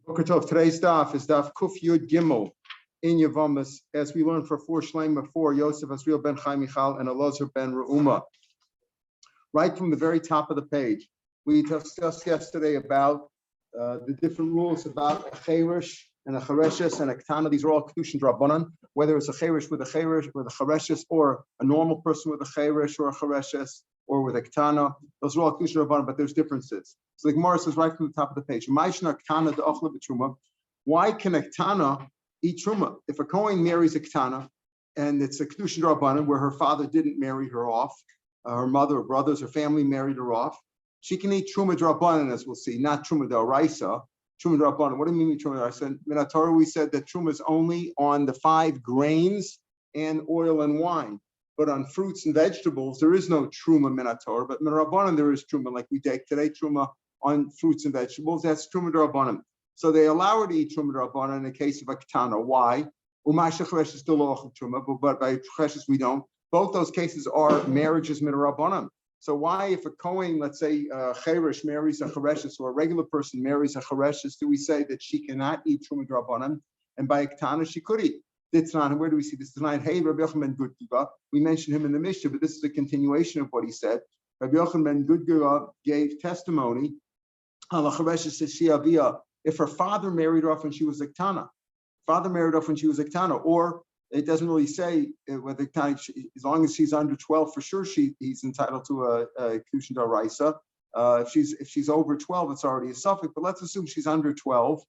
Boker Tov. Today's daf is daf Kuf Yud Gimel in Yevmot, as we learned for 4 Shlema 4, Yosef Asriel ben Chaim Michal and Elazar ben Reuma. Right from the very top of the page, we discussed yesterday about the different rules about a cheresh and a chereshes and a ktana. These are all kedushin drabanan, whether it's a cheresh with a chereshes, or a normal person with a cheresh or a chereshes, or with a ktana. Those are all kedushin drabanan, but there's differences. So the Gemara says right from the top of the page, why can a ktana eat truma? If a kohen marries a ktana, and it's a kedushin drabanan where her father didn't marry her off, her mother or brothers or family married her off, she can eat truma drabanan, as we'll see, not truma d'oraisa. Truma drabanan. What do you mean truma d'oraisa? In our Torah, we said that truma is only on the 5 grains and oil and wine, but on fruits and vegetables there is no truma min Torah. But min rabbanan there is truma, like we take today truma on fruits and vegetables. That's truma drabanan. So they allow her to eat truma drabanan in the case of a ketana. Why? Umay shecheresh is still loch truma, but by chereshes we don't. Both those cases are marriages min rabbanan. So why, if a kohen, let's say cheresh marries a chereshes, or a regular person marries a chereshes, do we say that she cannot eat truma drabanan, and by a ketana she could eat? It's not. Where do we see this tonight? Hey, Rabbi Yochanan ben Gudgiva. We mentioned him in the Mishnah, but this is a continuation of what he said. Rabbi Yochanan ben Gudgiva gave testimony on a chereshes sheyavia if her father married her off when she was a ketana. Father married her off when she was a ketana, or it doesn't really say whether as long as she's under 12, for sure he's entitled to a kedushin d'oraisa. If she's over 12, it's already a suffix. But let's assume she's under 12,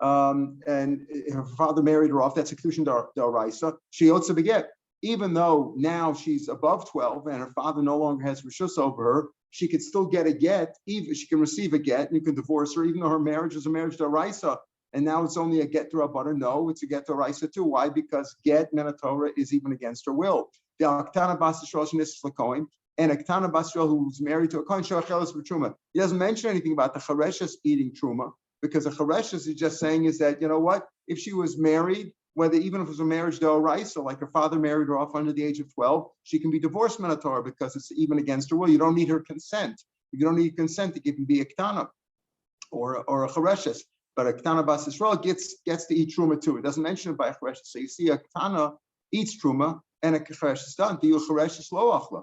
and her father married her off. That's a kedushin d'oraisa. She yotza beget. Even though now she's above 12 and her father no longer has rishus over her, she could still get a get. Even she can receive a get, and you can divorce her, even though her marriage is a marriage d'oraisa. And now it's only a get to Rabbanan. No, it's a get to Raisa too. Why? Because get Torah is even against her will. The Aktana Bas Yisrael Shenisis Lakoin, and Aktana Bas Yisrael who's married to a Kohen Shoacheles B'Truma. He doesn't mention anything about the Chereshes eating Truma, because the Chereshes is just saying is that, you know what, if she was married, whether even if it was a marriage d'oraisa, like her father married her off under the age of 12, she can be divorced Torah because it's even against her will. You don't need her consent. You don't need consent to even be a Ktana or a Chereshes. But a Ketana Bas Yisrael gets to eat Truma too. It doesn't mention it by a Chereshes. So you see a Ketana eats Truma and a Chereshes doesn't. Do you Chereshes lo achla?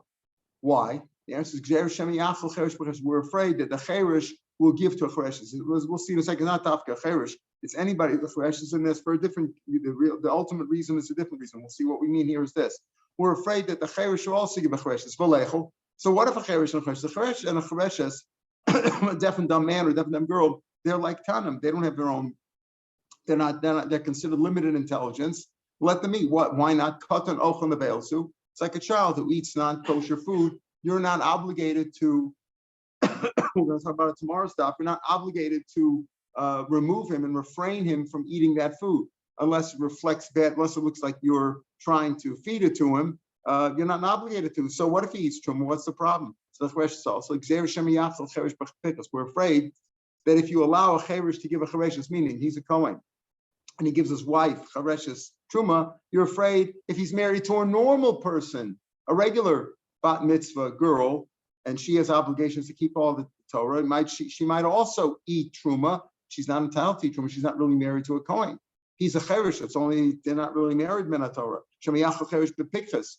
Why? The answer is Gzer Shem Yachal Cheresh, because we're afraid that the Cheresh will give to a Chereshes. We'll see in a second, not Tafka Cheresh. It's anybody. The Chereshes in this for a different, the ultimate reason is a different reason. We'll see what we mean here is this. We're afraid that the Cheresh will also give a Chereshes. So what if a Cheresh and a Chereshes? The Cheresh and a Chereshes, a deaf and dumb man or deaf and dumb girl, they're like Tanam. They don't have their own. They're considered limited intelligence. Let them eat. What? Why not? Katan ochel nebeilsu. It's like a child who eats non-kosher food. You're not obligated to. We're going to talk about it tomorrow's stuff. You're not obligated to remove him and refrain him from eating that food, unless it reflects bad. Unless it looks like you're trying to feed it to him. You're not obligated to. So what if he eats truma? What's the problem? So the question is also we're afraid that if you allow a cheresh to give a chereshes, meaning he's a kohen, and he gives his wife chereshes truma, you're afraid if he's married to a normal person, a regular bat mitzvah girl, and she has obligations to keep all the Torah, she might also eat truma. She's not entitled to eat truma. She's not really married to a kohen. He's a cheresh. It's only they're not really married min Torah. Shemiyachal cheresh b'pikchas.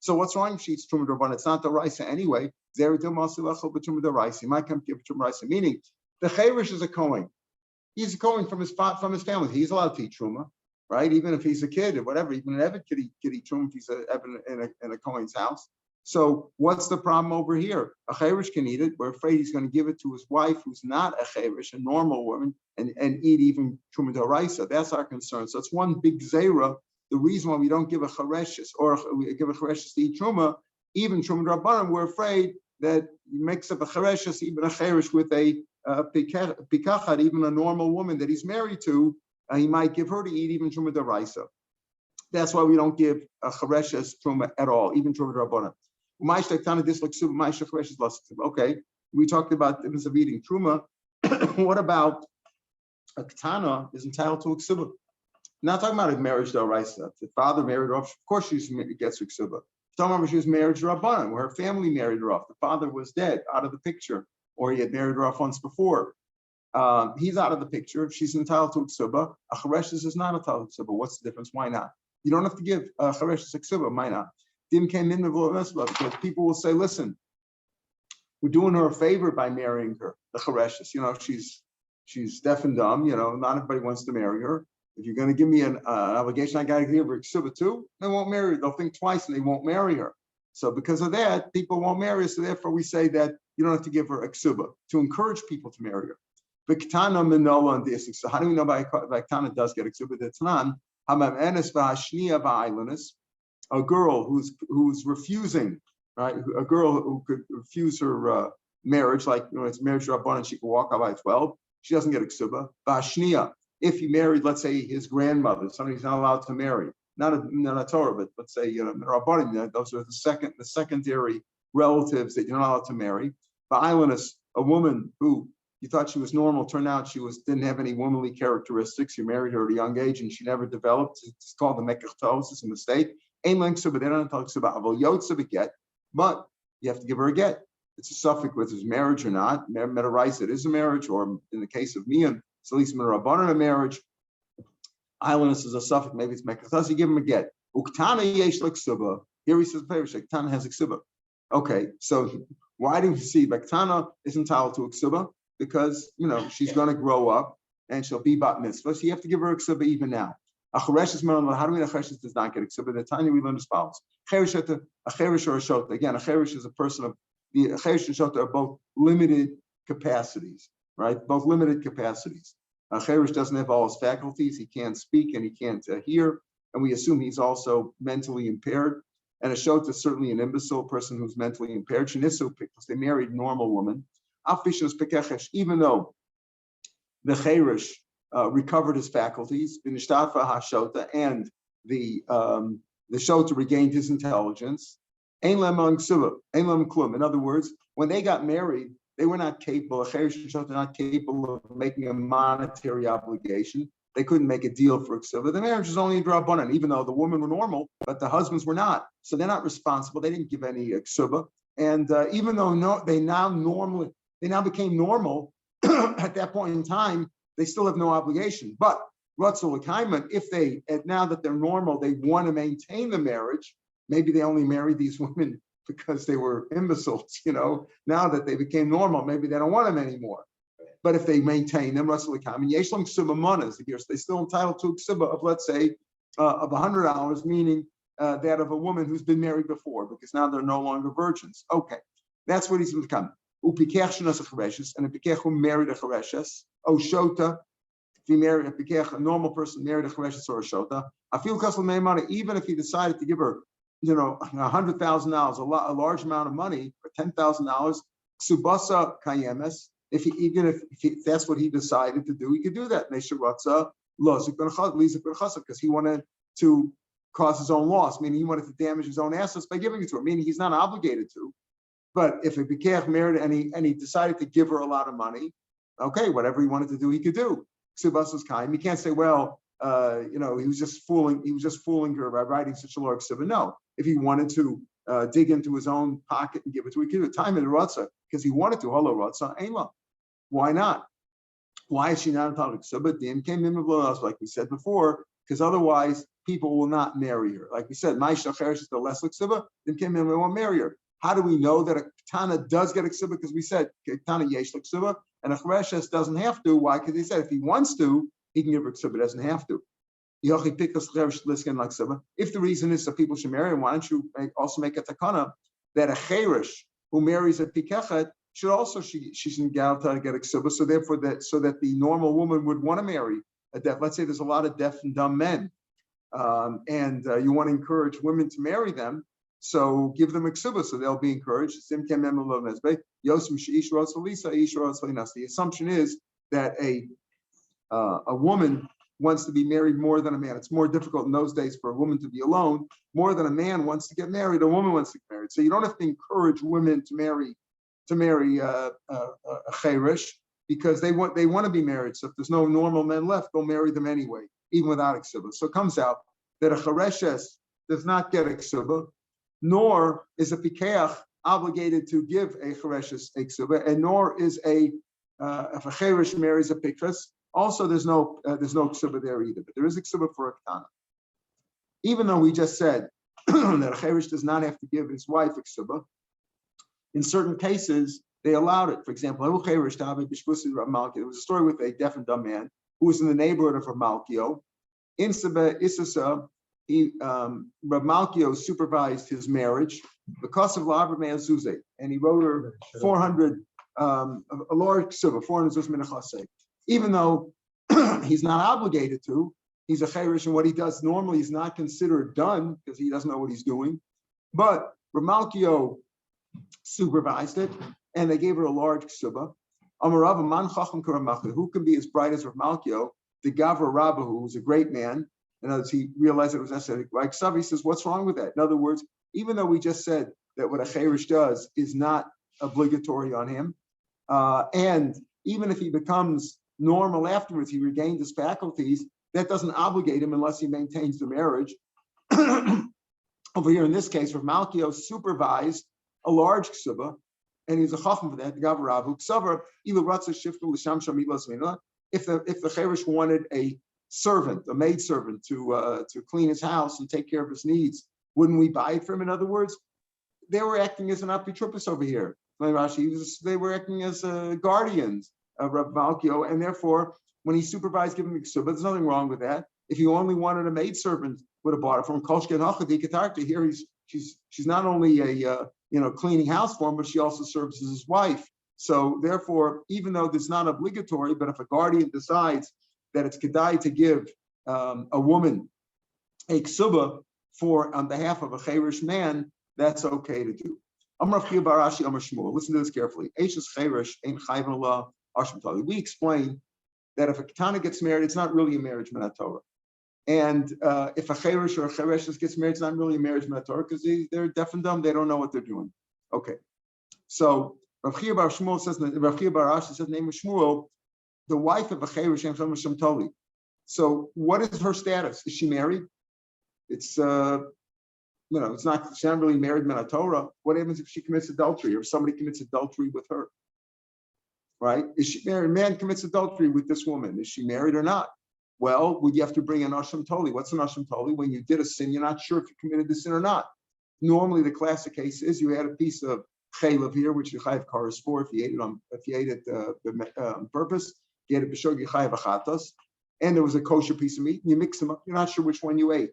So what's wrong if she eats truma d'rabanan? It's not the rice anyway. He might come give truma rice. Meaning, the cheresh is a kohen. He's a kohen from his family. He's allowed to eat truma, right? Even if he's a kid or whatever. Even an Eved could eat truma if he's in a kohen's house. So what's the problem over here? A cheresh can eat it. We're afraid he's going to give it to his wife, who's not a cheresh, a normal woman, and eat even truma d'oraisa. That's our concern. So it's one big zera. The reason why we don't give a chereshes or we give a chereshes to eat truma, even truma d'rabanan, we're afraid that he makes up a chereshes, even a cheresh with a pikachat, even a normal woman that he's married to, he might give her to eat even truma d'oraisa. That's why we don't give a chereshes truma at all, even truma d'rabanan. Okay, we talked about the difference of eating truma. What about a ketana is entitled to a ksuba? Not talking about a marriage d'oraisa. If the father married her off, of course she gets ksuba. Talking about she was married to Rabbanan, where her family married her off. The father was dead, out of the picture, or he had married her off once before. He's out of the picture. She's entitled to ksuba. A chereshes is not entitled to ksuba. What's the difference? Why not? You don't have to give a chereshes a ksuba. Why not? Dim came in because people will say, listen, we're doing her a favor by marrying her, the chereshes. She's deaf and dumb. Not everybody wants to marry her. If you're going to give me an obligation, I got to give her a ksuba too. They won't marry her. They'll think twice and they won't marry her. So because of that, people won't marry her. So therefore, we say that you don't have to give her a ksuba to encourage people to marry her. V'ktana minola and disik. So how do we know by Ktana does get a ksuba? That's not. Hamamenes v'hashniya v'ailanis. A girl who's refusing, right? A girl who could refuse her marriage, like it's marriage rabbanan, she can walk out by 12. She doesn't get a ksuba. V'hashniya. If he married, let's say his grandmother, somebody he's not allowed to marry, not a Torah, but let's say rabbanim, those are the secondary relatives that you're not allowed to marry. V'ailanis, a woman who you thought she was normal, turned out she didn't have any womanly characteristics. You married her at a young age and she never developed. It's called the mekachtos. It's a mistake. Ain't like ksuba. They don't talk ksuba. Avol yotze get, but you have to give her a get. It's a suffix whether it's marriage or not. Metarais, it is a marriage, or in the case of mian, it's at least rabbanan a marriage. Islandess is a suffix. Maybe it's mekachtos. You give him a get. Uktana yesh like ksuba. Here he says, Uktana has a ksuba. Okay, so why do you see Uktana is entitled to a ksuba? Because she's going to grow up and she'll be bat mitzvah. So you have to give her a ksuba even now. A chereshes, how do we know chereshes does not get a ksuba? The tiny we learn as follows: a cheresh or a shota. Again, a cheresh is a person of the cheresh and shota are both limited capacities, right? Both limited capacities. A cheresh doesn't have all his faculties. He can't speak and he can't hear, and we assume he's also mentally impaired. And a shota is certainly an imbecile person who's mentally impaired. Shenisu, because they married normal woman. Even though the cheresh recovered his faculties, and the shota regained his intelligence. In other words, when they got married, they were not capable. A cheresh and shota not capable of making a monetary obligation. They couldn't make a deal for ksuba. The marriage was only a drabanan, even though the women were normal, but the husbands were not. So they're not responsible. They didn't give any ksuba. And even though they now became normal at that point in time, they still have no obligation. But Ratzul Kaiman, if now that they're normal, they want to maintain the marriage, maybe they only married these women because they were imbeciles, now that they became normal, maybe they don't want them anymore. But if they maintain them, Ratzul Kaiman, Yeshlam Ksuba Manas, they're still entitled to a ksuba of, let's say, of $100, meaning that of a woman who's been married before, because now they're no longer virgins. Okay, that's what he's going to come. Upikech shenas a chereshes, and a pikech who married a chereshes, shota. If he married a pikech, a normal person married a chereshes or a shota. I feel money, even if he decided to give her, $100,000, a large amount of money, for $10,000, subasa kayemes. If that's what he decided to do, he could do that. Nesharatza lozik because he wanted to cause his own loss, meaning he wanted to damage his own assets by giving it to her, meaning he's not obligated to. But if a Bikech married and he decided to give her a lot of money, okay, whatever he wanted to do, he could do. Ksubas was kind. You can't say, well, he was just fooling her by writing such a large ksuba. No, if he wanted to dig into his own pocket and give it to her, he could do it. Time in the Ratza, because he wanted to. Hello, Ratza, Ainla. Why not? Why is she not entitled to ksuba? Dim came in like we said before, because otherwise people will not marry her. Like we said, Ma'isha Cheresh is the less ksuba. Dim came in, we won't marry her. How do we know that a Tana does get a ksuba? Because we said Tana yesh ksuba, and a chereshes doesn't have to. Why? Because he said if he wants to, he can give her ksuba. Doesn't have to. If the reason is that people should marry him, why don't you also make a takana that a cheresh who marries a pikechet should also she's in Galata to get a ksuba. So therefore so that the normal woman would want to marry a deaf. Let's say there's a lot of deaf and dumb men, and you want to encourage women to marry them. So give them a ksuba, so they'll be encouraged. The assumption is that a woman wants to be married more than a man. It's more difficult in those days for a woman to be alone. More than a man wants to get married, a woman wants to get married. So you don't have to encourage women to marry a cheresh, because they want to be married. So if there's no normal men left, they'll marry them anyway, even without a ksuba. So it comes out that a chereshes does not get a ksuba, nor is a pikeach obligated to give a chereshes a ksuba, and nor is a if a cheresh marries a pikras, also there's no ksuba there either. But there is a ksuba for a ketana. Even though we just said that a cheresh does not have to give his wife a ksuba, in certain cases they allowed it. For example, there was a story with a deaf and dumb man who was in the neighborhood of Rav Malkio. In Saba Issasa, Rav Malkio supervised his marriage because of Rav Meir Shapiro, and he wrote her 400, a large ksuba, 400 zuz minachaseh. Even though he's not obligated to, he's a cheresh, and what he does normally is not considered done because he doesn't know what he's doing. But Rav Malkio supervised it, and they gave her a large ksuba. Amarav man chacham karamachu, who can be as bright as Rav Malkio? The Gavra Rabba, who was a great man, and as he realized it was necessary, like Savi says, what's wrong with that? In other words, even though we just said that what a cheresh does is not obligatory on him, and even if he becomes normal afterwards, he regained his faculties, that doesn't obligate him unless he maintains the marriage. Over here in this case, Rav Malkio supervised a large ksuba, and he's a chacham for that. The Gavra Rabba ksavar ilu ratza shiftu l'sham sham milas mina. If the cheresh wanted a servant, a maid servant, to clean his house and take care of his needs, wouldn't we buy it from him? In other words, they were acting as an apitrupus over here. They were acting as guardians of Rav Malkio, and therefore, when he supervised giving him ksuba, there's nothing wrong with that. If you only wanted a maid servant, would have bought it from Kolshken Hachadi Katarta. Here, she's not only a cleaning house for him, but she also serves as his wife. So therefore, even though it's not obligatory, but if a guardian decides that it's kedai to give a woman a ksuba on behalf of a cheresh man, that's okay to do. Listen to this carefully. We explain that if a ketana gets married, it's not really a marriage minat Torah. And if a cheresh or a chereshes gets married, it's not really a marriage minat Torah because they're deaf and dumb. They don't know what they're doing. Okay. So Rav Meir Shapiro says, Rav Meir Rashi says, name of Shmuel, the wife of a cheresh and Toli. So what is her status? Is she married? It's it's not. She's not really married minat Torah. What happens if she commits adultery or somebody commits adultery with her? Right? Is she married? Man commits adultery with this woman. Is she married or not? Well, would you have to bring an Asham Toli? What's an Asham Toli? When you did a sin, you're not sure if you committed the sin or not. Normally, the classic case is you had a piece of chaylev here, which you chayav kares for if you ate it on purpose. You had a b'shog chayav achatos, and there was a kosher piece of meat, and you mix them up. You're not sure which one you ate.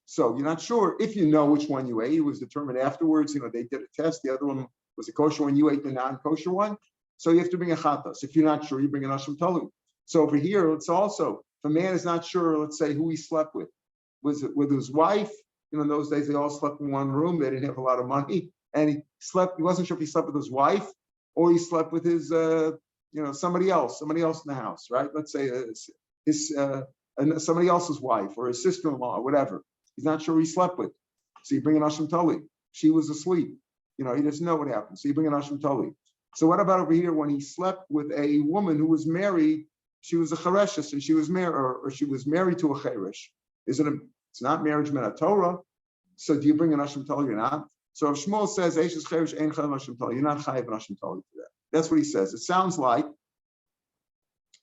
So you're not sure if you know which one you ate. It was determined afterwards. They did a test. The other one was a kosher one. You ate the non-kosher one. So you have to bring a chatas. If you're not sure, you bring an asham tolu. So over here, it's also, if a man is not sure, let's say, who he slept with. Was it with his wife? In those days, they all slept in one room. They didn't have a lot of money. And he wasn't sure if he slept with his wife or he slept with his, somebody else in the house, right? Let's say somebody else's wife or his sister-in-law or whatever. He's not sure who he slept with. So you bring an Asham Toli. She was asleep. He doesn't know what happened. So you bring an Asham Toli. So what about over here when he slept with a woman who was married? She was a chereshes and she was married, or she was married to a cheresh. It's not marriage minat Torah. So do you bring an Asham Toli or not? So if Shmuel says Eishes cheresh ein chayav Asham Toli, you're not chayav an Asham Toli for that. That's what he says. It sounds like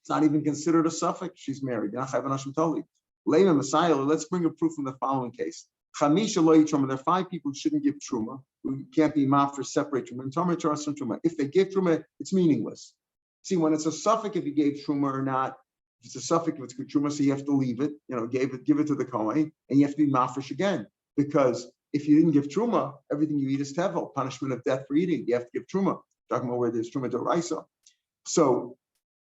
it's not even considered a suffix. She's married. You're not chayav an Asham Toli. Leila Messiah. Let's bring a proof from the following case. Chamisha lo truma. There are 5 people who shouldn't give truma. Who can't be maf for separate truma. Truma. If they give truma, it's meaningless. See, when it's a suffix, if you gave truma or not, if it's a suffix, if it's good truma, so you have to leave it. Give it to the kohen, and you have to be mafresh again. Because if you didn't give truma, everything you eat is tevel, punishment of death for eating. You have to give truma. Talking about where there's truma d'oraisa. So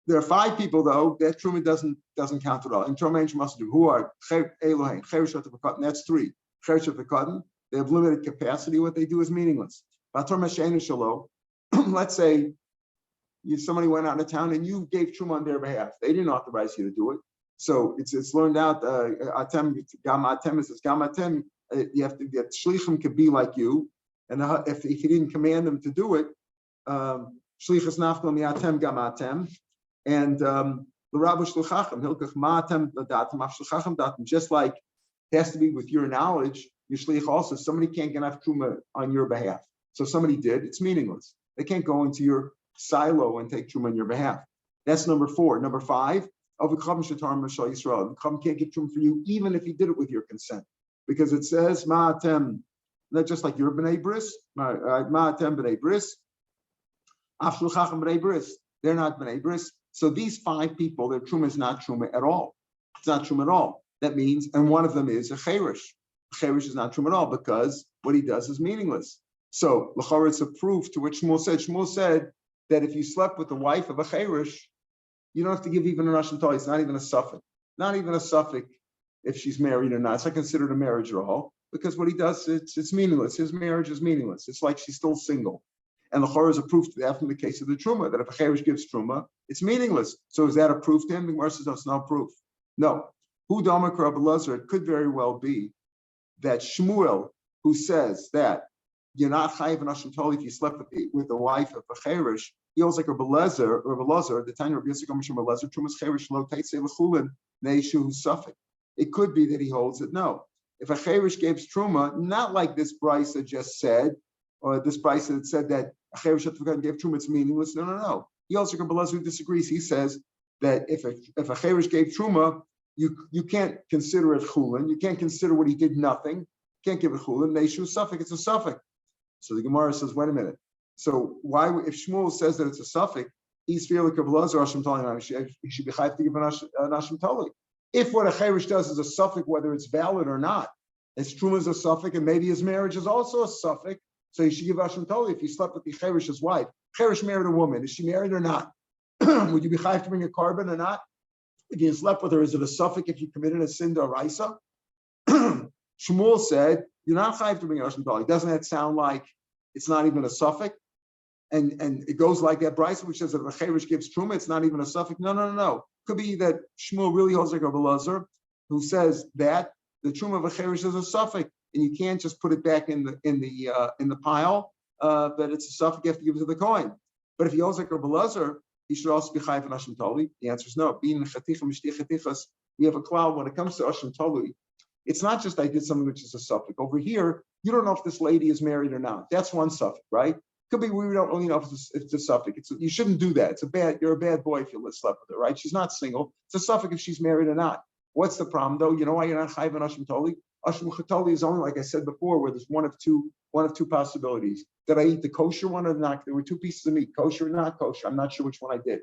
there are 5 people though that truma doesn't count at all. And truma must do who are Elohim, cheresh v'katan. That's 3. Cheresh v'katan. They have limited capacity. What they do is meaningless. Let's say somebody went out of town and you gave truma on their behalf. They didn't authorize you to do it. So it's learned out. Atem gamatem is gamatem. You have to get shlichim could be like you, and if you didn't command them to do it, shlichus nafkom yatem gamatem, and the rabbi shluchachim hilkach maatem datem af shluchachim datem. Just like it has to be with your knowledge, your shlich also. Somebody can't get enough truma on your behalf. So somebody did. It's meaningless. They can't go into your silo and take truma on your behalf. That's number 4. Number 5, of the Chacham can't give truma for you, even if he did it with your consent, because it says ma'atem, not just like your b'nei bris, ma'atem b'nei bris, afshul chacham b'nei bris. They're not b'nei bris. So these 5 people, their truma is not truma at all. It's not truma at all. That means, and one of them is a cherish. Cherish is not truma at all because what he does is meaningless. So l'chara, it's a proof to which Shmuel said. Shmuel said that if you slept with the wife of a cherish, you don't have to give even a Russian Torah. It's not even a suffix. Not even a suffix if she's married or not. It's not considered a marriage at all because what he does, it's meaningless. His marriage is meaningless. It's like she's still single. And the Chorah is a proof to that from the case of the Truma, that if a Cherish gives Truma, it's meaningless. So is that a proof to him? The Gemara says, no, it's not proof. No. Hu Dama Rabbi Elazar, it could very well be that Shmuel, who says that you're not chayiv and Ashim Toli if you slept with the wife of a Cherish, he holds like Rabbi Elazar, the time of Rabbi Elazar, Trumas Cherish lo teitze l'chulin neishu suffix. It could be that he holds it. No. If a Cherish gives Truma, not like this Brisa just said, or this Brisa that said that a Cherish gave Truma, it's meaningless. No. He also, Rabbi Elazar disagrees. He says that if a Cherish gave Truma, you can't consider it chulin. You can't consider what he did nothing. You can't give it chulin. Neishu suffix. It's a suffix. So the Gemara says, wait a minute. So why, if Shmuel says that it's a suffix, he's feeling Rabbi Elazar Ashim Toli. He should be chayv to give an Ashim Toli. If what a Cherish does is a suffix, whether it's valid or not, his Truma is a suffix, and maybe his marriage is also a suffix, so he should give Ashim Toli if he slept with the Cherish's wife. Cherish married a woman. Is she married or not? Would you be chayv to bring a carbon or not? If you slept with her, is it a suffix if you committed a sin d'oraisa? Shmuel said, you're not chayv to bring Ashim Toli. Doesn't that sound like it's not even a suffix? And it goes like that Brisa, which says that if a Cherish gives Truma, it's not even a suffix. No. Could be that Shmuel really holds like Rabbi Elazar, who says that the Truma of a Cherish is a suffix, and you can't just put it back in the pile. But it's a suffix, you have to give it to the coin. But if he holds like Rabbi Elazar, he should also be chayiv and Ashim Toli. The answer is no. Being chaticha mishti chatichas, we have a cloud when it comes to Ashim Toli. It's not just I did something which is a suffix. Over here, you don't know if this lady is married or not. That's one suffix, right? Could be we don't really know if it's a suffix. You shouldn't do that. You're a bad boy if you slept with her, right? She's not single. It's a suffix if she's married or not. What's the problem though? You know why you're not chayiv and Ashim Toli? Ashim Toli is only, like I said before, where there's one of two possibilities. Did I eat the kosher one or not? There were 2 pieces of meat, kosher or not kosher. I'm not sure which one I did.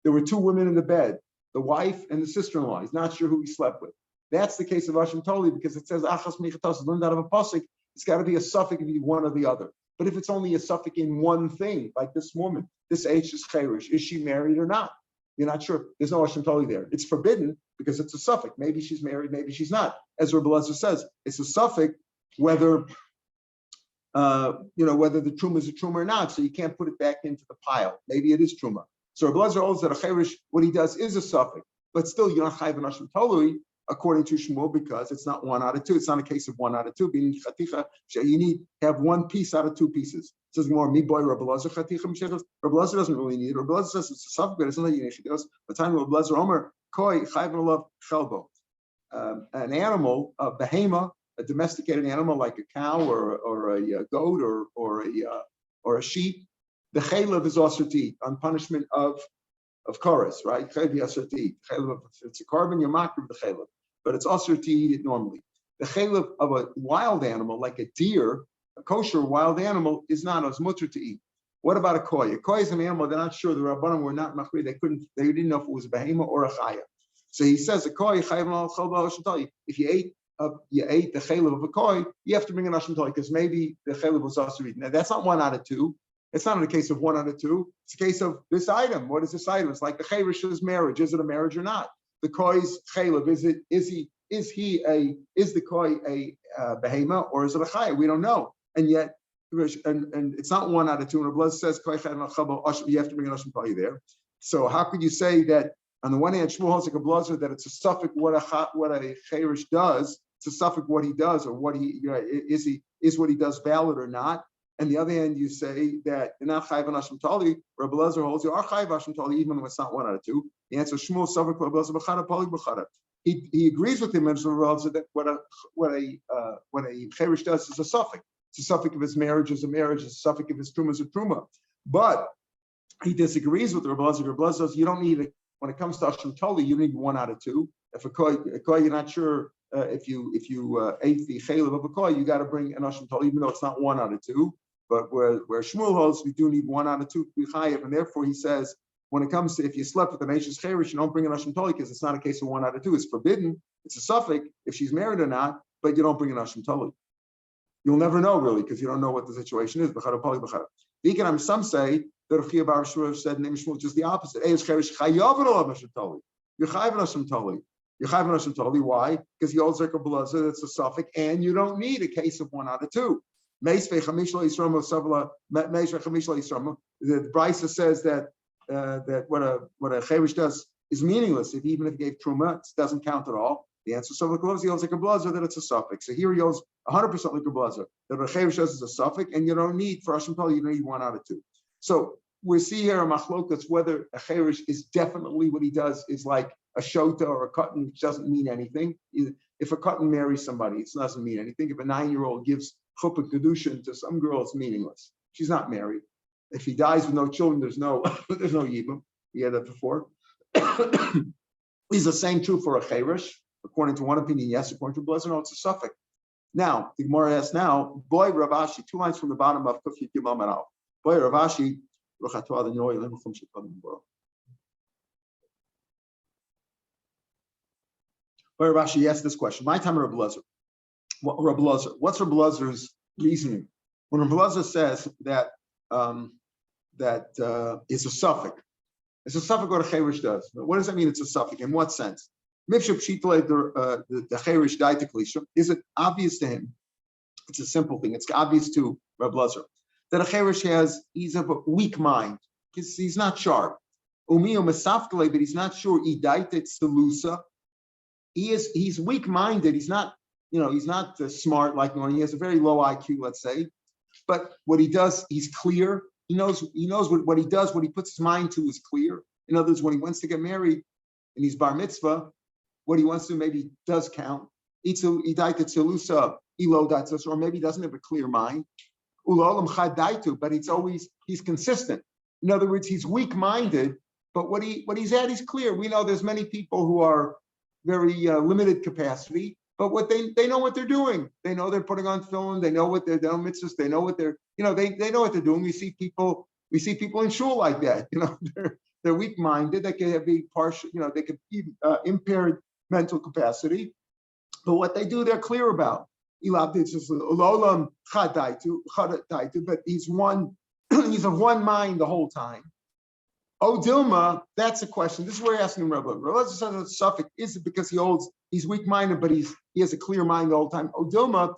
There were 2 women in the bed, the wife and the sister-in-law. He's not sure who he slept with. That's the case of Ashim Toli because it says achas michatos learned out of a pasuk. It's got to be a suffix if you one or the other. But if it's only a suffix in one thing, like this woman, this H is cherish, is she married or not? You're not sure. There's no Ashim Toli there. It's forbidden because it's a suffix. Maybe she's married, maybe she's not. As Rabbi Elazar says, it's a suffix whether whether the truma is a truma or not. So you can't put it back into the pile. Maybe it is truma. So Rabbi Elazar holds that a cherish, what he does is a suffix, but still you're not chayv and Ashim Toli according to Shmuel because it's not 1 out of 2. It's not a case of 1 out of 2. Being chaticha, you need to have 1 piece out of 2 pieces. It says more me boy Rabbi Elazar chaticha mishechas. Rabbi Elazar doesn't really need it. Rabbi Elazar says it's a suffix, but it's not like you need. The time of Rabbi Elazar Omer koi chayv and love chelbo. An animal, a behema, a domesticated animal like a cow or a goat or a sheep, the chaylev is also to eat on punishment of chorus, right? Chaylev yasser to eat. Chaylev, if it's a carbon, you're makriv the chaylev, but it's also to eat it normally. The chaylev of a wild animal like a deer, a kosher wild animal, is not as mutter to eat. What about a koi? A koi is an animal they're not sure. The rabbanim were not machri. They didn't know if it was a behema or a chaya. So he says a koi chayv al chalba Ashim Toli. If you ate the chaylev of a koi, you have to bring an Ashim Toli because maybe the chaylev was also eaten. Now that's not 1 out of 2. It's not in a case of 1 out of 2. It's a case of this item. What is this item? It's like the cherish's marriage. Is it a marriage or not? The koi's chaylev. Is the koi a behema or is it a chaya? We don't know. And yet, and it's not 1 out of 2. And Rabbi says koi chayv al chalba. You have to bring an Ashim Toli there. So how could you say that? On the one hand, Shmuel holds like a blazer that it's a suffix what a cherish does. It's a suffix what he does or what he is what he does valid or not. And the other hand, you say that you're not chayv and Ashim Toli. Rabbi Elazar holds you are chayv Ashim Toli even when it's not 1 out of 2. The answer is Shmuel suffix Rabbi Elazar b'chada poli b'chada. He agrees with him as Rabbi Elazar that what a cherish does is a suffix. It's a suffix of his marriage is a marriage. It's a suffix of his truma is a truma. But He disagrees with Rav Elazar. Rav Elazar says you don't need it when it comes to Ashram Toli. You need 1 out of 2. If a koi you're not sure if you ate the chaylev of a koi, you got to bring an Ashram Toli, even though it's not 1 out of 2. But where Shmuel holds, we do need 1 out of 2 to be chayev, and therefore he says when it comes to if you slept with an Eishes Cherish, you don't bring an Ashram Toli because it's not a case of 1 out of 2. It's forbidden. It's a suffix if she's married or not, but you don't bring an Ashram Toli. You'll never know really because you don't know what the situation is. Some say that Rav Bar Shmuel said name Shmuel just the opposite. You're chayav Ashram Toli. You're chayav Ashram Toli. Why? Because he holds like a blazer that's a suffix, and you don't need a case of 1 out of 2. The Brisa says that what a cherish does is meaningless. Even if he gave truma, it doesn't count at all. The answer is he holds like a blazer that it's a suffix. So here he holds 100% like a blazer that a cherish does is a suffix, and you don't need for Ashram Toli, you don't need 1 out of 2. So we see here a machlokas whether a cherish is definitely what he does is like a shota or a katan, which doesn't mean anything. If a katan marries somebody, it doesn't mean anything. If a 9-year-old gives chuppah kedushin to some girl, it's meaningless. She's not married. If he dies with no children, there's no yibum. We had that before. Is the same true for a cherish? According to one opinion, yes. According to Blazer, no, it's a suffix. Now, the Gemara asks now, boy Rav Ashi, 2 lines from the bottom of Kuf Yud Gimel Amud. Boy Rav Ashi, boy Rav Ashi asked this question. My time Rav Blazer. What's Rav Blazer's reasoning? When Rav Blazer says that it's a suffix, it's a suffix what a cherish does. What does that mean? It's a suffix. In what sense? The cherish daita. Is it obvious to him? It's a simple thing. It's obvious to Rav Blazer that a cherish he's of a weak mind. He's not sharp. But he's not sure. He's weak-minded. He's not, he's not smart like one. He has a very low IQ, let's say. But what he does, he's clear. He knows what he does. What he puts his mind to is clear. In other words, when he wants to get married and he's bar mitzvah, what he wants to maybe does count. Or maybe he doesn't have a clear mind. But he's consistent. In other words, he's weak-minded, but what he's at is clear. We know there's many people who are very limited capacity, but what they know what they're doing. They know they're putting on film. They know what they're doing mitzvahs. They know what they're they know what they're doing. We see people in shul like that. They're weak-minded. They can be partial. They could be impaired mental capacity, but what they do, they're clear about. But he's he's of one mind the whole time. Oh, Dilma, that's a question. This is where you're asking Rabbi. Rabbi says it's suffix. Is it because he's weak-minded, but he has a clear mind the whole time? Oh, Dilma,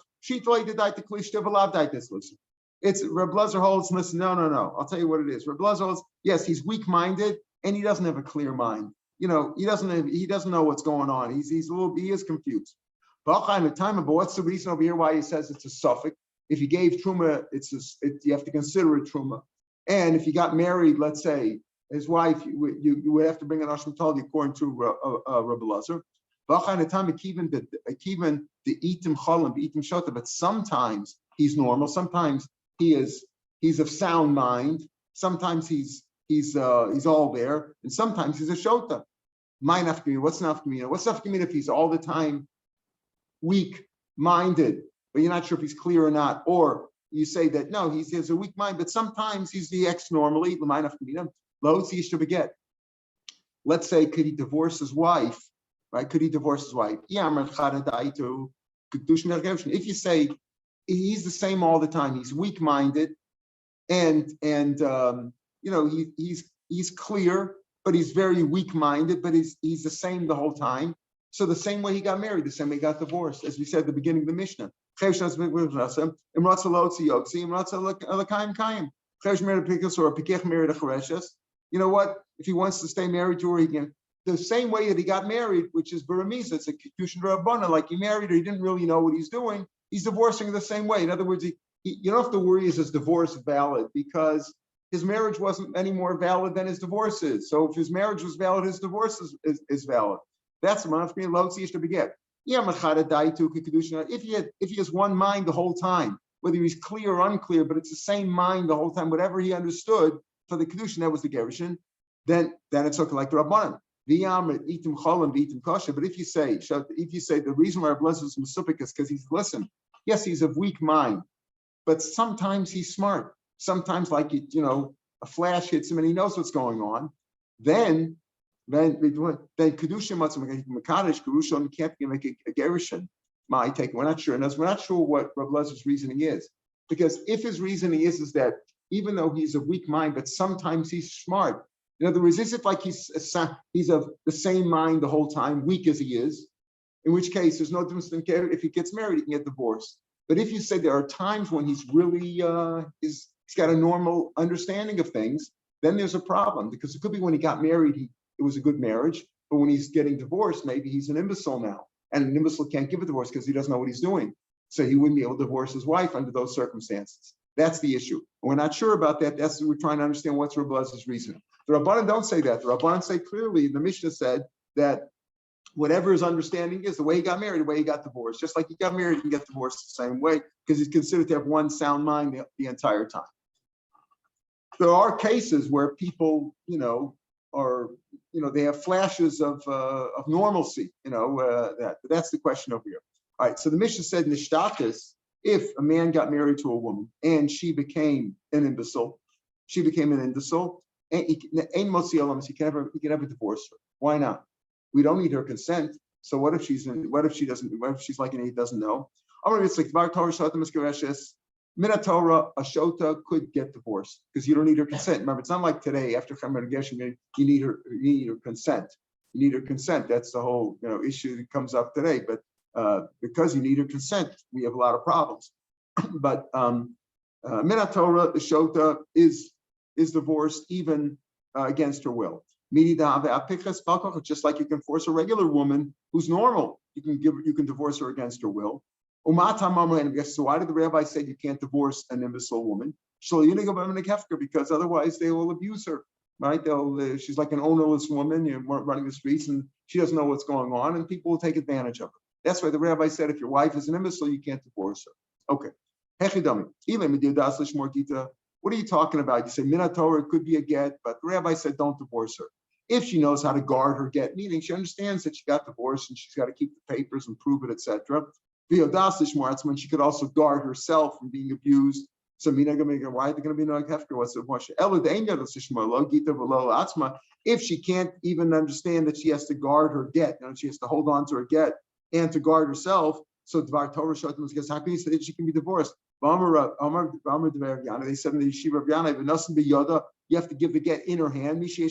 it's Rabbi Blazer holds. Listen, no. I'll tell you what it is. Rabbi Blazer holds. Yes, he's weak-minded and he doesn't have a clear mind. He doesn't know what's going on. He is confused. But what's the reason over here why he says it's a suffix? If he gave truma, you have to consider it truma. And if he got married, let's say his wife, you would have to bring an Ashram Tali according to Rabbi Lazar. But sometimes he's normal. Sometimes he's of sound mind. Sometimes he's all there, and sometimes he's a shota. What's nafkamina? What's nafkamina if he's all the time weak-minded, but you're not sure if he's clear or not? Or you say that no, he has a weak mind, but sometimes he's the ex normally. Let's say, could he divorce his wife? Right? Could he divorce his wife? If you say he's the same all the time, he's weak-minded, and he's clear, but he's very weak-minded, but he's the same the whole time. So the same way he got married, the same way he got divorced, as we said at the beginning of the Mishnah. You know what? If he wants to stay married to her, he can. The same way that he got married, which is Baramisa, it's a Kedushin Rabbana, like he married her, he didn't really know what he's doing. He's divorcing the same way. In other words, you don't have to worry, is his divorce valid? Because his marriage wasn't any more valid than his divorce is. So if his marriage was valid, his divorce is valid. That's the manaf being low to beget. If he has one mind the whole time, whether he's clear or unclear, but it's the same mind the whole time, whatever he understood, for the kedushin, that was the gerushin. Then it's okay like the rabbanan. But if you say the reason why Rav Lezer is mesupik is because he's of weak mind, but sometimes he's smart. Sometimes, like a flash hits him and he knows what's going on. Then kedushin makadosh kedushin can't make a gerushin. We're not sure. We're not sure what Rav Lezer's reasoning is, because if his reasoning is that even though he's of weak mind, but sometimes he's smart. In other words, is it like he's of the same mind the whole time, weak as he is? In which case, there's no difference in if he gets married, he can get divorced. But if you say there are times when he's really he's got a normal understanding of things, then there's a problem, because it could be when he got married, it was a good marriage, but when he's getting divorced, maybe he's an imbecile now, and an imbecile can't give a divorce because he doesn't know what he's doing. So he wouldn't be able to divorce his wife under those circumstances. That's the issue. We're not sure about that. That's what we're trying to understand. What's Rav Lezer's reasoning? The Rabbanan don't say that. The Rabbanan say clearly, the Mishnah said that whatever his understanding is, the way he got married, the way he got divorced, just like he got married, he can get divorced the same way, because he's considered to have one sound mind the entire time. There are cases where people, they have flashes of normalcy, that's the question over here. All right, so the Mishnah said, Nishtatis, if a man got married to a woman and she became an imbecile, and he can never divorce her. Why not? We don't need her consent. So what if she's like an he doesn't know? It's like Minatorah, a shota could get divorced because you don't need her consent. Remember, it's not like today after Chamer you need her consent. You need her consent. That's the whole issue that comes up today. But because you need her consent, we have a lot of problems. But Minatorah, the shota is divorced even against her will. Just like you can force a regular woman who's normal, you can divorce her against her will. So why did the rabbi say you can't divorce an imbecile woman? Because otherwise they will abuse her, right? She's like an ownerless woman, running the streets, and she doesn't know what's going on, and people will take advantage of her. That's why the rabbi said if your wife is an imbecile, you can't divorce her. Okay. What are you talking about? You say Minatorah, it could be a get, but the rabbi said don't divorce her. If she knows how to guard her get, meaning she understands that she got divorced and she's got to keep the papers and prove it, etc. It's when she could also guard herself from being abused. So why are they going to be no hefker? What's the question? If she can't even understand that she has to guard her get, she has to hold on to her get and to guard herself. So Dvar Torah Shotim says, how can you say that she can be divorced? They said in the Yeshiva of Yana, you have to give the get in her hand. She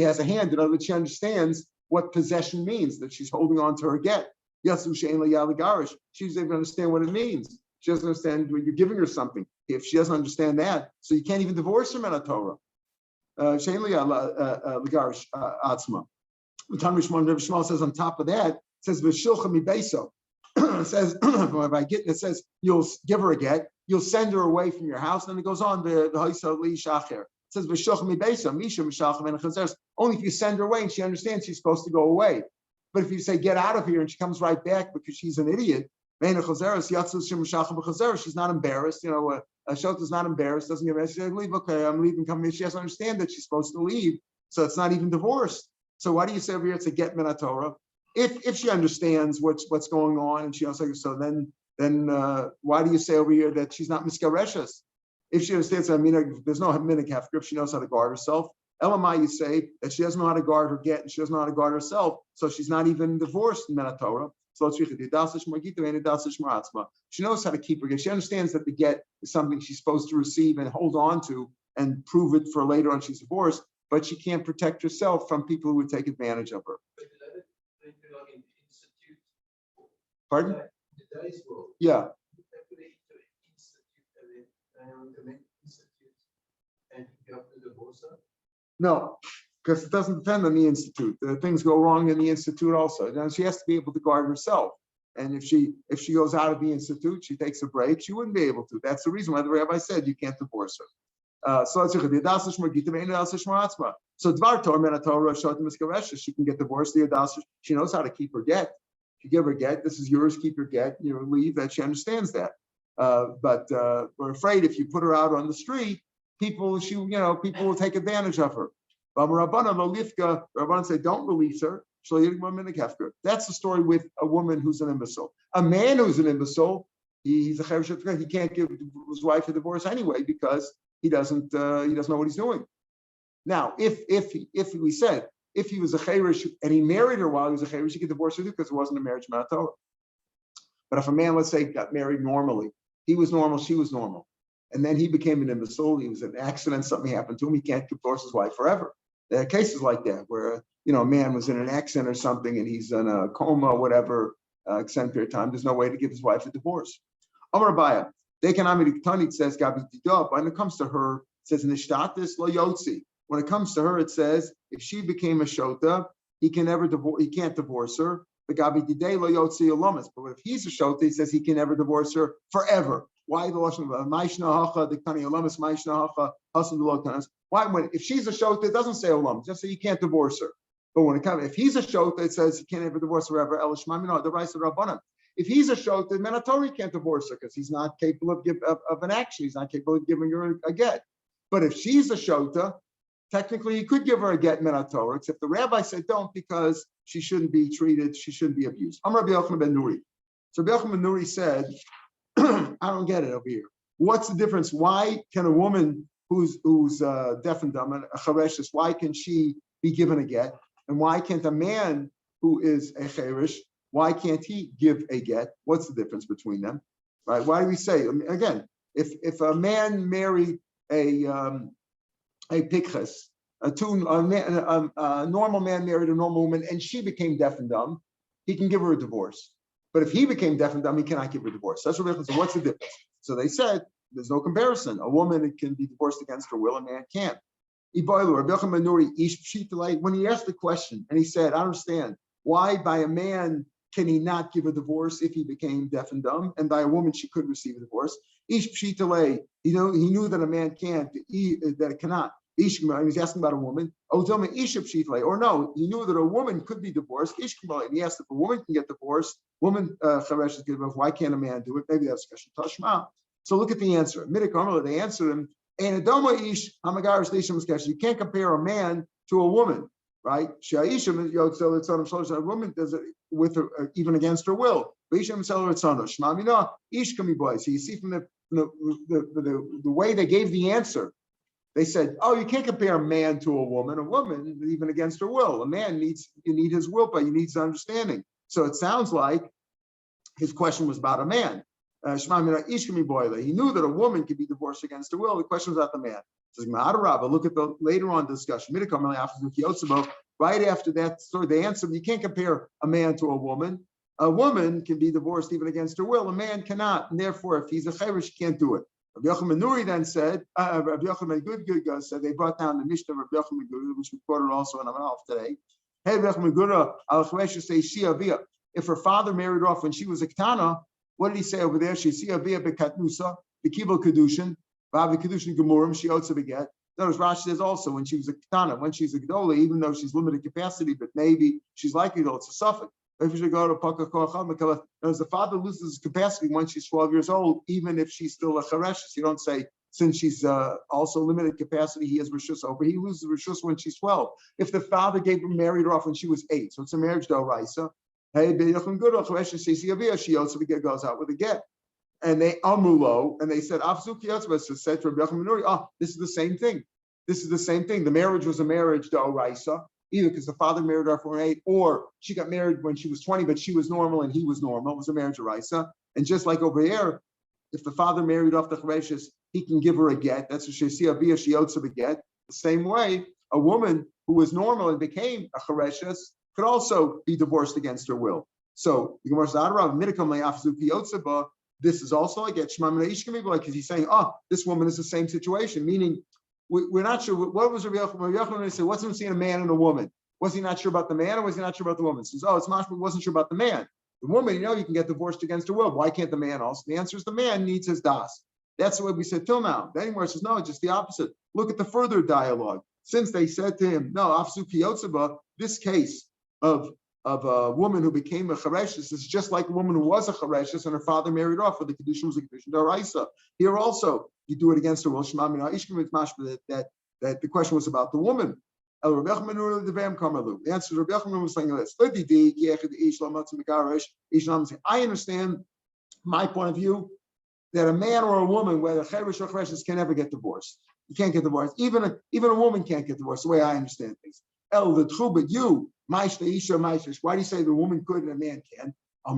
has a hand. In other words, she understands what possession means, that she's holding on to her get. She doesn't even understand what it means. She doesn't understand when you're giving her something. If she doesn't understand that, so you can't even divorce her in Torah. Shmuel says on top of that, it says v'shilcha mibeso. It says by getting, it says you'll give her a get, you'll send her away from your house, and then it goes on the haisa li shacher. It says v'shilcha mibeso misha mishalcha ben chazeres. Only if you send her away and she understands she's supposed to go away. But if you say get out of here and she comes right back because she's an idiot, she's not embarrassed. A shot is not embarrassed, doesn't give her. She says, leave, okay, I'm leaving, come here. She doesn't understand that she's supposed to leave, so it's not even divorced. So why do you say over here it's a get min Torah? If she understands what's going on and she also so then why do you say over here that she's not miskareshes? If she understands, there's no minik hefker if she knows how to guard herself. Elamai, you say that she doesn't know how to guard her get and she doesn't know how to guard herself, so she's not even divorced in min Torah. So she knows how to keep her get. She understands that the get is something she's supposed to receive and hold on to and prove it for later on she's divorced, but she can't protect herself from people who would take advantage of her. Pardon? Yeah. No, because it doesn't depend on the institute. Things go wrong in the institute also. And she has to be able to guard herself. And if she goes out of the institute, she takes a break, she wouldn't be able to. That's the reason why the rabbi said you can't divorce her. So Dvar Torah Torah she can get divorced. She knows how to keep her get. You give her get, this is yours, keep your get, leave, that she understands that. But we're afraid if you put her out on the street, people will take advantage of her. Rabbanan say, don't release her. That's the story with a woman who's an imbecile. A man who's an imbecile, he's a cheresh. He can't give his wife a divorce anyway because he doesn't know what he's doing. Now, if we said if he was a cheresh and he married her while he was a cheresh, he could divorce her because it wasn't a marriage matter. But if a man, let's say, got married normally, he was normal, she was normal, and then he became an imbecile, he was in an accident, something happened to him, he can't divorce his wife forever. There are cases like that where a man was in an accident or something and he's in a coma, whatever, extended period of time. There's no way to give his wife a divorce. Amar Abaya, Dekanami says Gabi Didab. When it comes to her, it says Nishtatis lo yotzi. When it comes to her, it says if she became a shota, he can't divorce her. The Gabi Didei lo yotzi alamas. But if he's a shota, he says he can never divorce her forever. Why the lashon of Maishna Hacha, the Tani Alamas, Maishna Hacha, Hasan Delotanas? Why if she's a shota, it doesn't say Olam, just say you can't divorce her. But when it comes, if he's a shota, it says he can't ever divorce her forever. El Shmamina, the rice of Rabbanan. If he's a shota, Menatori can't divorce her because he's not capable of an action. He's not capable of giving her a get. But if she's a shota, technically he could give her a get Menatori, except the rabbi said don't because she shouldn't be treated, she shouldn't be abused. Amar Rabbi Yochanan ben Nuri. So Rabbi Yochanan ben Nuri said, I don't get it over here. What's the difference? Why can a woman who's deaf and dumb, a chereshes, why can she be given a get? And why can't a man who is a cheresh, why can't he give a get? What's the difference between them? Right? Why do we say, again, if a man married a pikches, a normal man married a normal woman and she became deaf and dumb, he can give her a divorce. But if he became deaf and dumb, he cannot give her a divorce. That's what. So what's the difference? So they said there's no comparison. A woman can be divorced against her will, a man can't. When he asked the question and he said, I understand why by a man can he not give a divorce if he became deaf and dumb, and by a woman she could receive a divorce. He knew that a man can't, that it cannot. And he's asking about a woman. Or no, he knew that a woman could be divorced. And he asked if a woman can get divorced, woman cheresh is divorced. Why can't a man do it? Maybe that's special tashma. So look at the answer. They answered him. You can't compare a man to a woman, right? A woman does it with her, even against her will. So you see from the way they gave the answer, they said, oh, you can't compare a man to a woman. A woman, even against her will. A man you need his will, but you need his understanding. So it sounds like his question was about a man. He knew that a woman could be divorced against her will. The question was about the man. Look at the later on discussion. Right after that story, they answered, you can't compare a man to a woman. A woman can be divorced even against her will. A man cannot. And therefore, if he's a cheresh, he can't do it. Rabbi Yochanan ben Nuri then said, Rabbi Yochanan ben Gud said, they brought down the Mishnah of Rabbi Yochanan ben Gud, which we quoted also in Amalf today. Hey, Rabbi Yochanan ben Gud, al cheresh say shia via. If her father married off when she was a ketana, what did he say over there? She shia via bekatnusa, bekibel kedushin, vavi kedushin gemurim, she otza beget. Notice Rashi says also when she was a ketana, when she's a gedola, even though she's limited capacity, but maybe she's likely though it's a suffix. If you go to the father loses his capacity when she's 12 years old, even if she's still a cheresh. You don't say since she's also limited capacity, he has rishus over. He loses rishus when she's 12. If the father married her off when she was 8, so it's a marriage d'oraisa. Hey, she also goes out with a get, and they amulo, and they said said to Rabbi Yochanan ben Nuri, this is the same thing. This is the same thing. The marriage was a marriage d'oraisa. Either because the father married her for 8, or she got married when she was 20, but she was normal and he was normal. It was a marriage of Raisa. And just like over here, if the father married off the chereshes, he can give her a get. That's what she see a get. The same way, a woman who was normal and became a chereshes could also be divorced against her will. So the Gemara says, this is also like get because he's saying, this woman is the same situation, meaning we're not sure. What was Rabbi Yochanan say? What's him seeing a man and a woman? Was he not sure about the man, or was he not sure about the woman? He says, it's mashma, wasn't sure about the man. The woman, you can get divorced against her will. Why can't the man also? The answer is the man needs his das. That's the way we said till now. Then he says, no, just the opposite. Look at the further dialogue. Since they said to him, no, afsu kiyotzeba, this case of a woman who became a chareshes is just like a woman who was a chareshes and her father married off, or the condition was a condition daraisa. Here also, you do it against her will. That the question was about the woman. The answer to Rabbi Yochanan was saying this. I understand my point of view that a man or a woman, whether cheresh or chereshes, can never get divorced. You can't get divorced. Even a woman can't get divorced, the way I understand things. But you, why do you say the woman could and a man can? He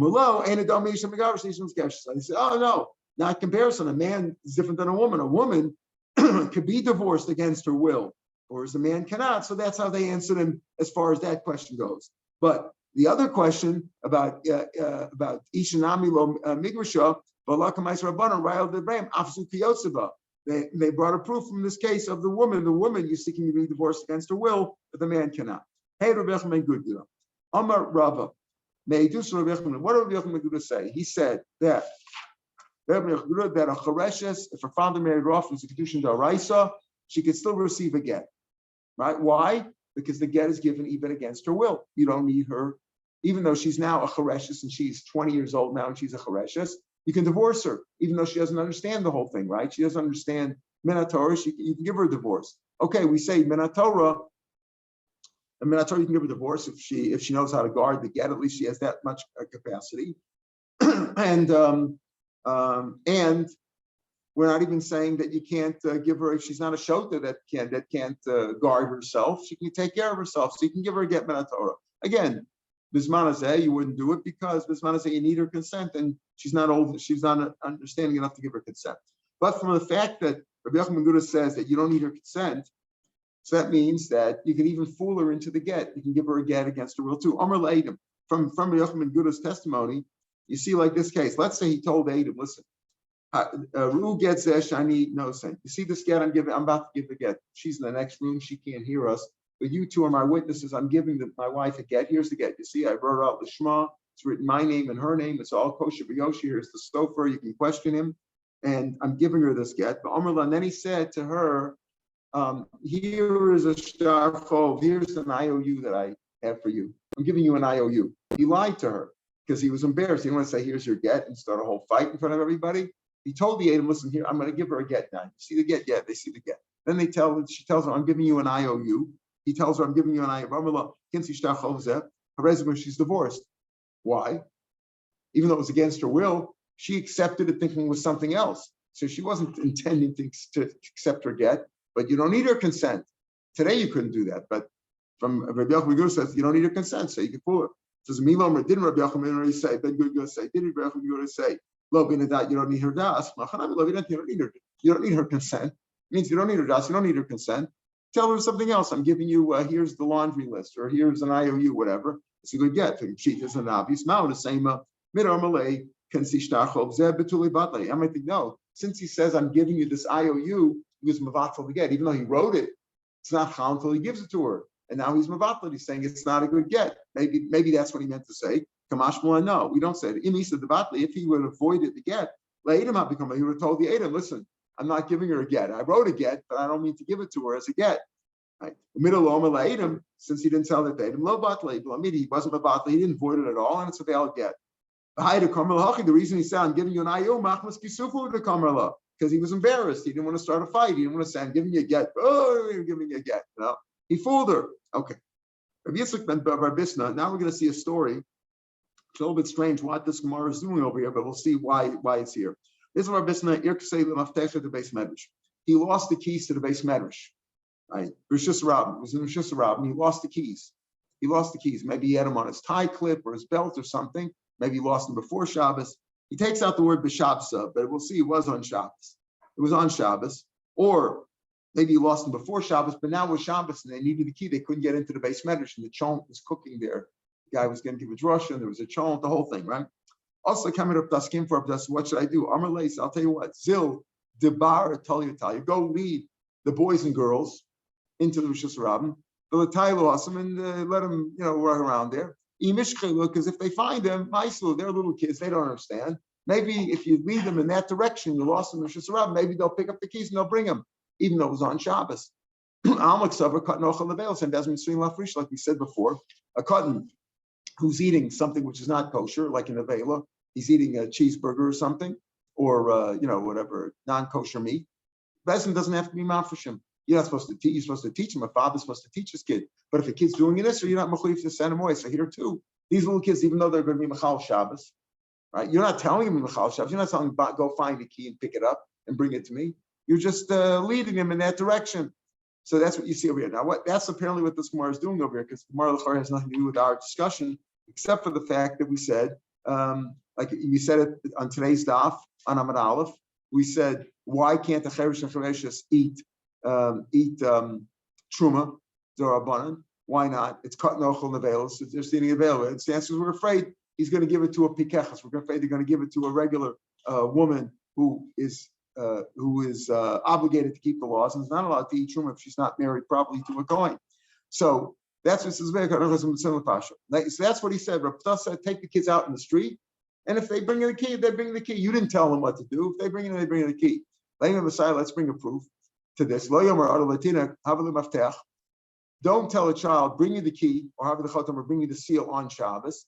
said, oh no, not comparison. A man is different than a woman. A woman could be divorced against her will, whereas a man cannot. So that's how they answered him as far as that question goes. But the other question about Ishanami lo Migrasha, they brought a proof from this case of the woman. The woman is seeking to be divorced against her will, but the man cannot. Hey, Rabbi Yochanan good. Amar Rava. What did Rabbi Yochanan say? He said that a chareshes, if her father married her off from Kedushin Daraisa, she could still receive a get. Right? Why? Because the get is given even against her will. You don't need her, even though she's now a chareshes and she's 20 years old now and she's a chareshes. You can divorce her, even though she doesn't understand the whole thing, right? She doesn't understand Minatorah, you can give her a divorce. Okay, we say Minatorah, you can give her a divorce if she knows how to guard the get, at least she has that much capacity. And we're not even saying that you can't give her, if she's not a shota that can't guard herself, she can take care of herself, so you can give her a get Minatorah. Again, Bismanazeh, you wouldn't do it because Bismanazeh, you need her consent, and she's not old, she's not understanding enough to give her consent. But from the fact that Rabbi Yochanan says that you don't need her consent, so that means that you can even fool her into the get. You can give her a get against her will too. Amar Leidim, from Rabbi Yochanan testimony, you see like this case. Let's say he told Adam, listen, Ru gets Shani no saying. You see this get I'm about to give the get. She's in the next room, she can't hear us. But you two are my witnesses. I'm giving my wife a get. Here's the get. You see, I wrote out the Shema. It's written my name and her name. It's all kosher b'yoshi. Here's the stofer. You can question him. And I'm giving her this get. But Amrullah, and then he said to her, here is a shtar chov. Here's an IOU that I have for you. I'm giving you an IOU. He lied to her because he was embarrassed. He didn't want to say, here's your get and start a whole fight in front of everybody. He told the Adam, listen here, I'm going to give her a get now. You see the get? Yeah, they see the get. Then she tells him, I'm giving you an IOU. He tells her, I'm giving you an IOU. She's divorced. Why? Even though it was against her will, she accepted it thinking it was something else. So she wasn't intending to accept her get, but you don't need her consent. Today you couldn't do that, but from Rabbi Yochanan says you don't need her consent, so you can fool her. It says, didn't Rabbi Yochanan already say, Ben Gurgur say, didn't Rabbi Yochanan say, Lo bin adat, you don't need her das. You don't need her consent. It means you don't need her das, you don't need her consent. Tell her something else. I'm giving you, here's the laundry list, or here's an IOU, whatever. It's a good get. She is an obvious mount, the same midar malay can see shtachov zeh betuli batlei. I might think, no, since he says I'm giving you this IOU, he was mavatal to get, even though he wrote it, it's not chal until he gives it to her. And now he's mavatal, he's saying it's not a good get. Maybe that's what he meant to say. Kamash Mula, no, we don't say it. If he would have avoided the get, he would have told the Adam, listen, I'm not giving her a get. I wrote a get, but I don't mean to give it to her as a get. Right? Since he didn't tell it to Adam, he wasn't a battle, he didn't void it at all, and it's a valid get. The reason he said, I'm giving you an IO, because he was embarrassed. He didn't want to start a fight. He didn't want to say, I'm giving you a get. Oh, you're giving me a get. You know? He fooled her. Okay. Now we're going to see a story. It's a little bit strange what this Gemara is doing over here, but we'll see why it's here. This is Rav Bisna, the base medrash. He lost the keys to the base medrash. Right? Rishus Rabbin was in Rishus Rabbin. He lost the keys. Maybe he had them on his tie clip or his belt or something. Maybe he lost them before Shabbos. He takes out the word b'Shabsa, but we'll see it was on Shabbos. It was on Shabbos. Or maybe he lost them before Shabbos, but now it was Shabbos and they needed the key. They couldn't get into the base medrash and the chont was cooking there. The guy was going to give a drush and there was a chont, the whole thing, right? Also, coming up, came for us. What should I do? Amar Leis, I'll tell you what. Zil, Debar, Talia. Go lead the boys and girls into the Rishus Rabbin. The Tailo awesome and let them, run around there. Because if they find them, they're little kids, they don't understand. Maybe if you lead them in that direction, you lost them in Rishus Rabbin, maybe they'll pick up the keys and they'll bring them, even though it was on Shabbos. Like we said before, a cotton who's eating something which is not kosher, like in a vela, he's eating a cheeseburger or something, or whatever non-kosher meat. Bezdin doesn't have to be mafreshim. You're not supposed to teach. You're supposed to teach him. A father's supposed to teach his kid. But if a kid's doing this, or you're not mechuyev to send him away. So here too, these little kids, even though they're going to be mechal Shabbos, right? You're not telling them mechal Shabbos. You're not telling them go find the key and pick it up and bring it to me. You're just leading them in that direction. So that's what you see over here. Now, that's apparently what this Gemara is doing over here, because Gemara L'chor has nothing to do with our discussion, except for the fact that we said, like we said it on today's daf on Amud Aleph, we said, why can't the Cheresh and Chereshes eat truma d'Rabbanan? Why not? It's cut nochel nevelos. It's just eating nevelos. It's the answer is we're afraid he's going to give it to a pikechas. We're afraid they're going to give it to a regular woman who is obligated to keep the laws and is not allowed to eat truma if she's not married properly to a kohen. So that's what says. So that's what he said. Rav Ptah said, take the kids out in the street, and if they bring in the key, they bring the key. You didn't tell them what to do. If they bring in, they bring in the key. Let's bring a proof to this. Don't tell a child, bring you the key, or bring you the seal on Shabbos.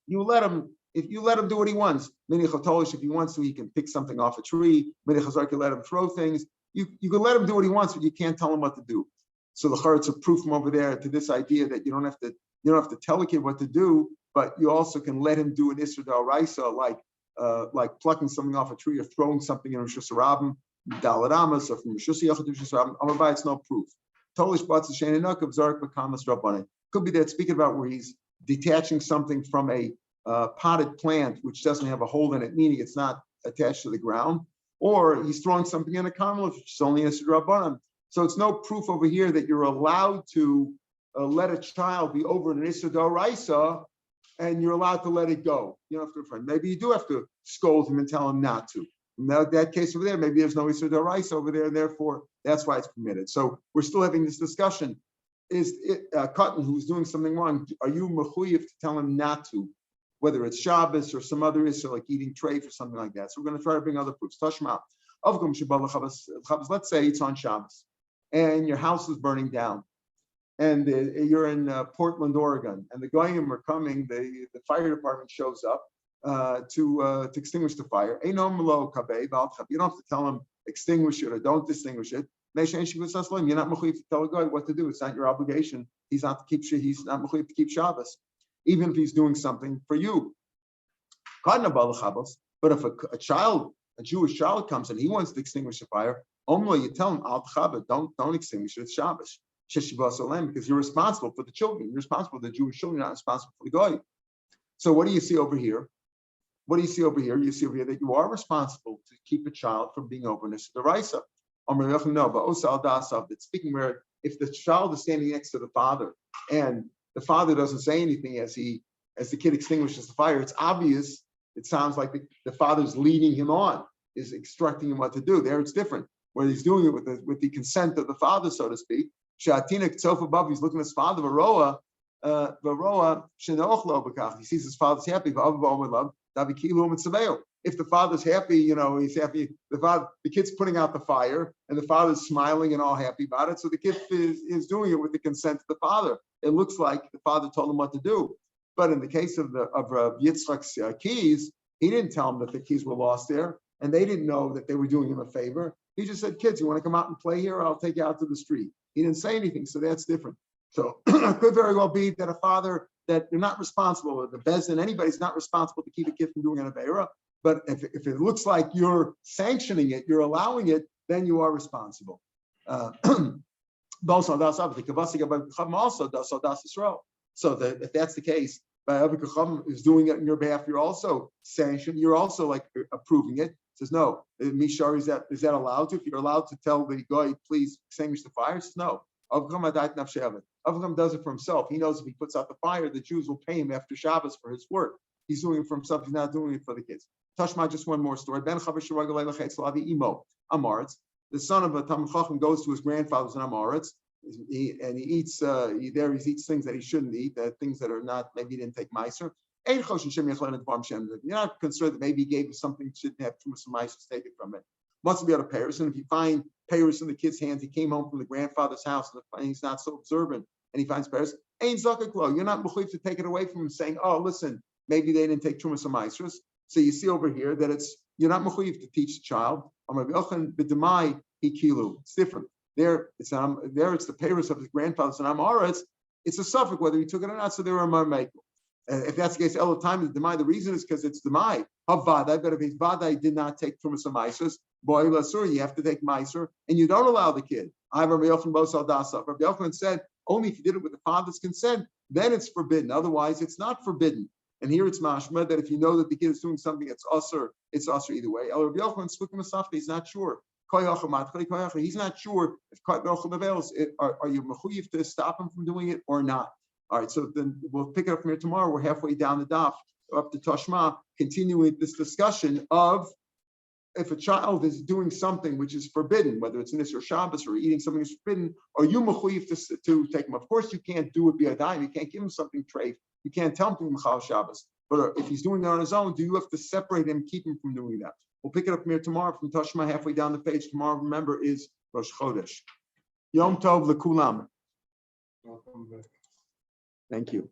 You let him. If you let him do what he wants, if he wants to, he can pick something off a tree. You let him throw things. You can let him do what he wants, but you can't tell him what to do. So the it's a proof from over there to this idea that you don't have to tell a kid what to do, but you also can let him do an Isra D'Oraisa, like plucking something off a tree or throwing something in Rosh Hashanah, Daladamas, or from Rosh Hashanah. It's no proof. Could be that speaking about where he's detaching something from a potted plant which doesn't have a hole in it, meaning it's not attached to the ground, or he's throwing something in a carmel, which is only a Rabbanan. So it's no proof over here that you're allowed to let a child be over an Issa D'Oraisa and you're allowed to let it go. You don't have to refrain. Maybe you do have to scold him and tell him not to. In that case over there, maybe there's no Issa D'Oraisa over there, and therefore that's why it's permitted. So we're still having this discussion. Is it Cotton who's doing something wrong? Are you mechuyev to tell him not to? Whether it's Shabbos or some other issue like eating treif or something like that. So we're going to try to bring other proofs. Tashma. Let's say it's on Shabbos and your house is burning down and you're in Portland, Oregon, and the goyim are coming, the fire department shows up to extinguish the fire. You don't have to tell them extinguish it or don't extinguish it. You're not mechuyev to tell a guy what to do. It's not your obligation. He's not mechuyev to keep Shabbos, even if he's doing something for you. But if a Jewish child comes and he wants to extinguish the fire, you tell him, don't extinguish it, it's Shabbos. Because you're responsible for the children. You're responsible for the Jewish children, you're not responsible for the goy. So what do you see over here? You see over here that you are responsible to keep a child from being over the Raisa. But speaking where if the child is standing next to the father and the father doesn't say anything as the kid extinguishes the fire, it's obvious. It sounds like the father's leading him on, is instructing him what to do. There it's different, where he's doing it with the consent of the father, so to speak. Sha'atinik tzof above, he's looking at his father, Varoa, he sees his father's happy. If the father's happy, he's happy. The kid's putting out the fire, and the father's smiling and all happy about it. So the kid is doing it with the consent of the father. It looks like the father told him what to do. But in the case of Yitzchak's keys, he didn't tell them that the keys were lost there, and they didn't know that they were doing him a favor. He just said, "Kids, you want to come out and play here? I'll take you out to the street." He didn't say anything, so that's different. So it could very well be that a father that you're not responsible, or the bezdin, anybody's not responsible to keep a kid from doing an avera. But if it looks like you're sanctioning it, you're allowing it, then you are responsible. Also, so that if that's the case, is doing it on your behalf, you're also sanctioned. You're also like approving it. Says no. Mishar, is that allowed to? If you're allowed to tell the guy, please extinguish the fire, says no. Avram does it for himself. He knows if he puts out the fire, the Jews will pay him after Shabbos for his work. He's doing it for himself. He's not doing it for the kids. Tashma, just one more story. Ben Amaretz, the son of a Talmud Chacham, goes to his grandfather's in Amaretz. He eats eats things that he shouldn't eat, things that are not, maybe he didn't take meiser. You're not concerned that maybe he gave you something that shouldn't have too much meiser, take it from it. Must be out of Paris, and if you find Paris in the kid's hands, he came home from the grandfather's house and he's not so observant, and he finds Paris, ain't zakek lo. You're not mechuyev to take it away from him, saying, oh, listen, maybe they didn't take trumas or maasros. So you see over here that you're not mechuyev to teach the child. It's different. There it's the parents of his grandfather, and Amaretz. It's a suffix whether he took it or not. So they were a marmekel. If that's the case, all the time the demai. The reason is because it's demai. Havadai, but if his vadai did not take trumas or maasros, boy lasur, you have to take maaser, and you don't allow the kid. Rabbi Yochanan said only if you did it with the father's consent, then it's forbidden. Otherwise, it's not forbidden. And here it's mashma that if you know that the kid is doing something that's usher, it's usher either way. Rabbi Yochanan he's not sure. He's not sure if are you mechuyev to stop him from doing it or not. All right, so then we'll pick it up from here tomorrow. We're halfway down the daf, up to Tashma, continuing this discussion of if a child is doing something which is forbidden, whether it's Nis or Shabbos or eating something is forbidden, are you mechuyev to take him? Of course, you can't do it b'yadayim. You can't give him something treif. You can't tell him to Mechal Shabbos. But if he's doing it on his own, do you have to separate him, keep him from doing that? We'll pick it up from here tomorrow from Tashma, halfway down the page. Tomorrow, remember, is Rosh Chodesh. Yom Tov l'kulam. Welcome back. Thank you.